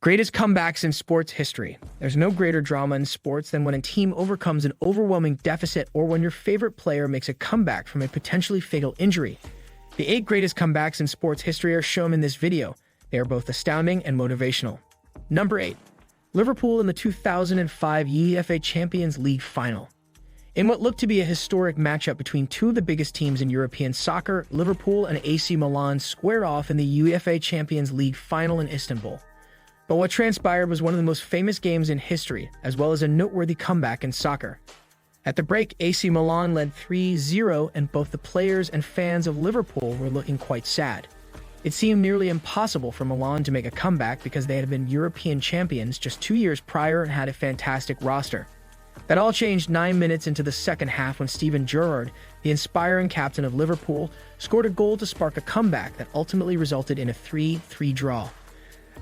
Greatest comebacks in sports history. There's no greater drama in sports than when a team overcomes an overwhelming deficit or when your favorite player makes a comeback from a potentially fatal injury. The 8 greatest comebacks in sports history are shown in this video. They are both astounding and motivational. Number 8. Liverpool in the 2005 UEFA Champions League final. In what looked to be a historic matchup between two of the biggest teams in European soccer, Liverpool and AC Milan squared off in the UEFA Champions League final in Istanbul. But what transpired was one of the most famous games in history, as well as a noteworthy comeback in soccer. At the break, AC Milan led 3-0, and both the players and fans of Liverpool were looking quite sad. It seemed nearly impossible for Milan to make a comeback because they had been European champions just 2 years prior and had a fantastic roster. That all changed 9 minutes into the second half when Steven Gerrard, the inspiring captain of Liverpool, scored a goal to spark a comeback that ultimately resulted in a 3-3 draw.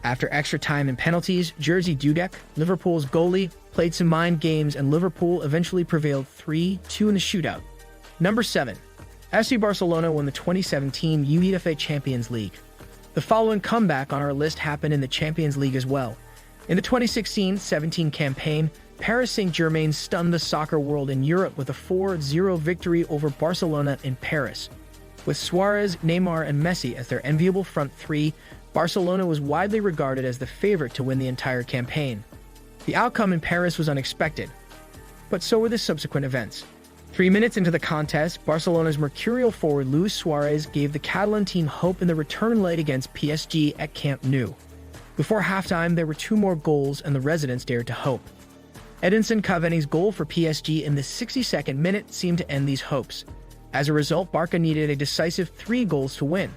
After extra time and penalties, Jerzy Dudek, Liverpool's goalie, played some mind games and Liverpool eventually prevailed 3-2 in the shootout. Number 7. FC Barcelona won the 2017 UEFA Champions League. The following comeback on our list happened in the Champions League as well. In the 2016-17 campaign, Paris Saint-Germain stunned the soccer world in Europe with a 4-0 victory over Barcelona in Paris. With Suarez, Neymar, and Messi as their enviable front three, Barcelona was widely regarded as the favorite to win the entire campaign. The outcome in Paris was unexpected, but so were the subsequent events. 3 minutes into the contest, Barcelona's mercurial forward Luis Suarez gave the Catalan team hope in the return leg against PSG at Camp Nou. Before halftime, there were 2 more goals and the residents dared to hope. Edinson Cavani's goal for PSG in the 62nd minute seemed to end these hopes. As a result, Barca needed a decisive 3 goals to win.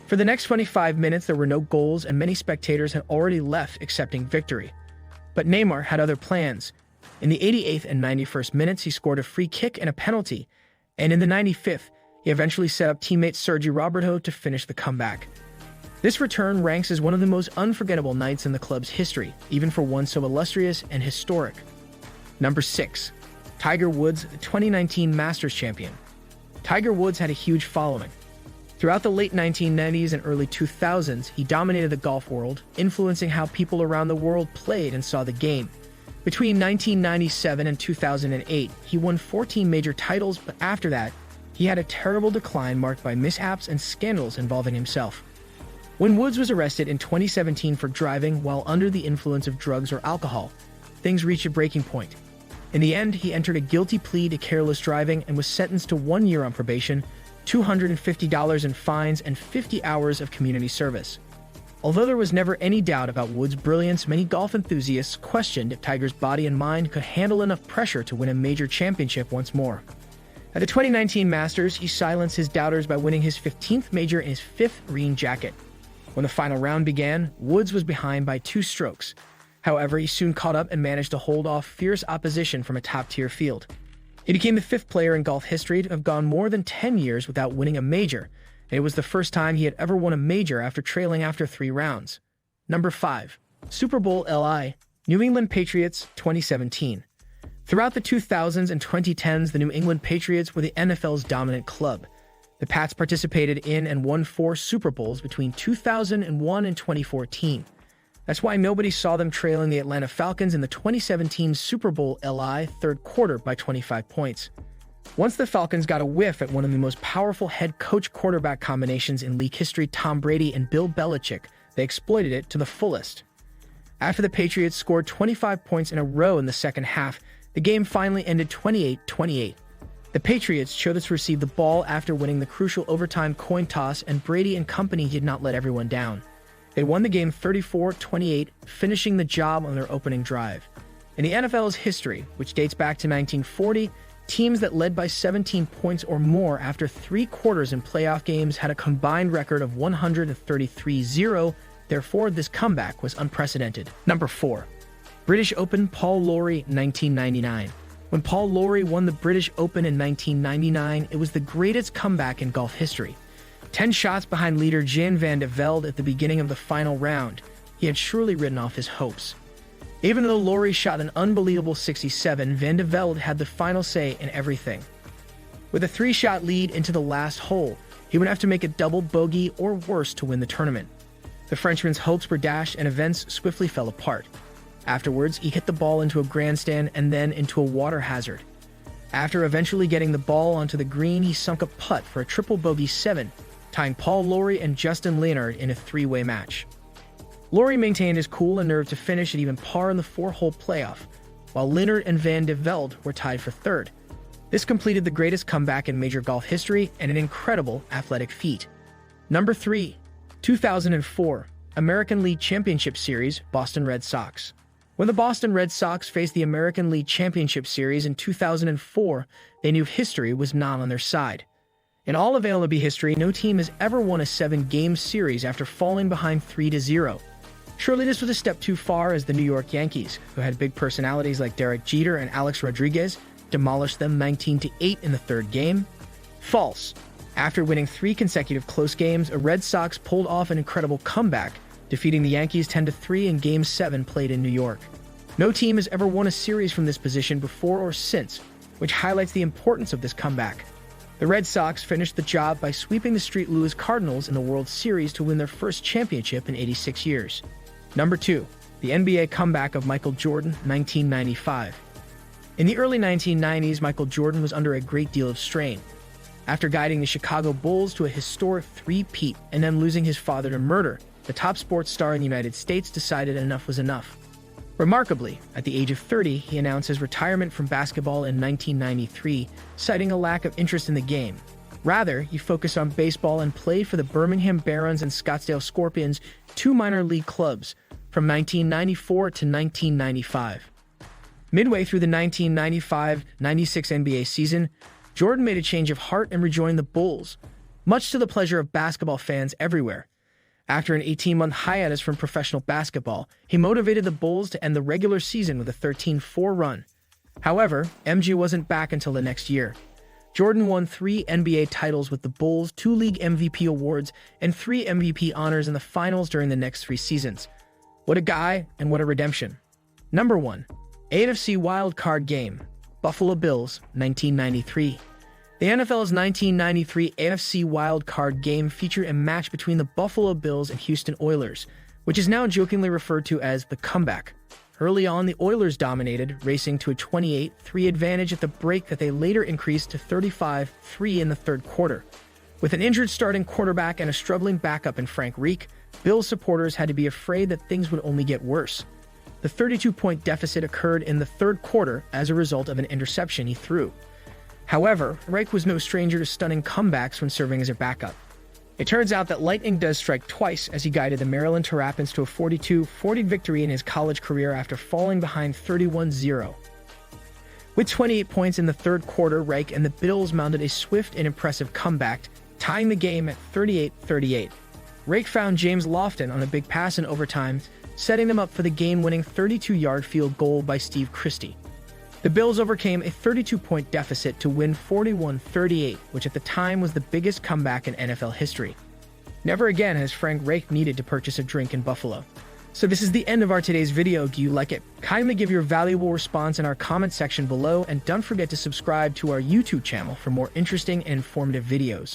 For the next 25 minutes, there were no goals and many spectators had already left accepting victory. But Neymar had other plans. In the 88th and 91st minutes, he scored a free kick and a penalty, and in the 95th, he eventually set up teammate Sergi Roberto to finish the comeback. This return ranks as one of the most unforgettable nights in the club's history, even for one so illustrious and historic. Number 6. Tiger Woods, the 2019 Masters champion. Tiger Woods had a huge following. Throughout the late 1990s and early 2000s, he dominated the golf world, influencing how people around the world played and saw the game. Between 1997 and 2008, he won 14 major titles, but after that, he had a terrible decline marked by mishaps and scandals involving himself. When Woods was arrested in 2017 for driving while under the influence of drugs or alcohol, things reached a breaking point. In the end, he entered a guilty plea to careless driving and was sentenced to 1 year on probation, $250 in fines, and 50 hours of community service. Although there was never any doubt about Woods' brilliance, many golf enthusiasts questioned if Tiger's body and mind could handle enough pressure to win a major championship once more. At the 2019 Masters, he silenced his doubters by winning his 15th major in his 5th green jacket. When the final round began, Woods was behind by 2 strokes. However, he soon caught up and managed to hold off fierce opposition from a top-tier field. He became the 5th player in golf history to have gone more than 10 years without winning a major, and it was the first time he had ever won a major after trailing after 3 rounds. Number 5. Super Bowl LI, New England Patriots 2017. Throughout the 2000s and 2010s, the New England Patriots were the NFL's dominant club. The Pats participated in and won 4 Super Bowls between 2001 and 2014. That's why nobody saw them trailing the Atlanta Falcons in the 2017 Super Bowl LI third quarter by 25 points. Once the Falcons got a whiff at one of the most powerful head coach-quarterback combinations in league history, Tom Brady and Bill Belichick, they exploited it to the fullest. After the Patriots scored 25 points in a row in the second half, the game finally ended 28-28. The Patriots chose to receive the ball after winning the crucial overtime coin toss, and Brady and company did not let everyone down. They won the game 34-28, finishing the job on their opening drive. In the NFL's history, which dates back to 1940, teams that led by 17 points or more after 3 quarters in playoff games had a combined record of 133-0. Therefore, this comeback was unprecedented. Number 4. British Open Paul Lawrie 1999. When Paul Lawrie won the British Open in 1999, it was the greatest comeback in golf history. 10 shots behind leader Jan van de Velde at the beginning of the final round, he had surely written off his hopes. Even though Lawrie shot an unbelievable 67, van de Velde had the final say in everything. With a 3-shot lead into the last hole, he would have to make a double bogey or worse to win the tournament. The Frenchman's hopes were dashed and events swiftly fell apart. Afterwards, he hit the ball into a grandstand and then into a water hazard. After eventually getting the ball onto the green, he sunk a putt for a triple bogey 7, tying Paul Lawrie and Justin Leonard in a three-way match. Lawrie maintained his cool and nerve to finish at even par in the 4-hole playoff, while Leonard and Van de Velde were tied for third. This completed the greatest comeback in major golf history and an incredible athletic feat. Number 3. 2004 American League Championship Series, Boston Red Sox. When the Boston Red Sox faced the American League Championship Series in 2004, they knew history was not on their side. In all of MLB history, no team has ever won a 7-game series after falling behind 3-0. Surely this was a step too far, as the New York Yankees, who had big personalities like Derek Jeter and Alex Rodriguez, demolished them 19-8 in the third game. False. After winning 3 consecutive close games, the Red Sox pulled off an incredible comeback, defeating the Yankees 10-3 in Game 7 played in New York. No team has ever won a series from this position before or since, which highlights the importance of this comeback. The Red Sox finished the job by sweeping the St. Louis Cardinals in the World Series to win their first championship in 86 years. Number 2. The NBA comeback of Michael Jordan, 1995. In the early 1990s, Michael Jordan was under a great deal of strain. After guiding the Chicago Bulls to a historic 3-peat and then losing his father to murder, the top sports star in the United States decided enough was enough. Remarkably, at the age of 30, he announced his retirement from basketball in 1993, citing a lack of interest in the game. Rather, he focused on baseball and played for the Birmingham Barons and Scottsdale Scorpions, 2 minor league clubs, from 1994 to 1995. Midway through the 1995-96 NBA season, Jordan made a change of heart and rejoined the Bulls, much to the pleasure of basketball fans everywhere. After an 18-month hiatus from professional basketball, he motivated the Bulls to end the regular season with a 13-4 run. However, MJ wasn't back until the next year. Jordan won 3 NBA titles with the Bulls, 2 league MVP awards, and 3 MVP honors in the finals during the next 3 seasons. What a guy, and what a redemption. Number 1. AFC Wild Card Game, Buffalo Bills, 1993. The NFL's 1993 AFC Wild Card Game featured a match between the Buffalo Bills and Houston Oilers, which is now jokingly referred to as the comeback. Early on, the Oilers dominated, racing to a 28-3 advantage at the break that they later increased to 35-3 in the third quarter. With an injured starting quarterback and a struggling backup in Frank Reich, Bills supporters had to be afraid that things would only get worse. The 32-point deficit occurred in the third quarter as a result of an interception he threw. However, Reich was no stranger to stunning comebacks when serving as a backup. It turns out that lightning does strike twice, as he guided the Maryland Terrapins to a 42-40 victory in his college career after falling behind 31-0. With 28 points in the third quarter, Reich and the Bills mounted a swift and impressive comeback, tying the game at 38-38. Reich found James Lofton on a big pass in overtime, setting them up for the game-winning 32-yard field goal by Steve Christie. The Bills overcame a 32-point deficit to win 41-38, which at the time was the biggest comeback in NFL history. Never again has Frank Reich needed to purchase a drink in Buffalo. So this is the end of our today's video. Do you like it? Kindly give your valuable response in our comment section below, and don't forget to subscribe to our YouTube channel for more interesting and informative videos.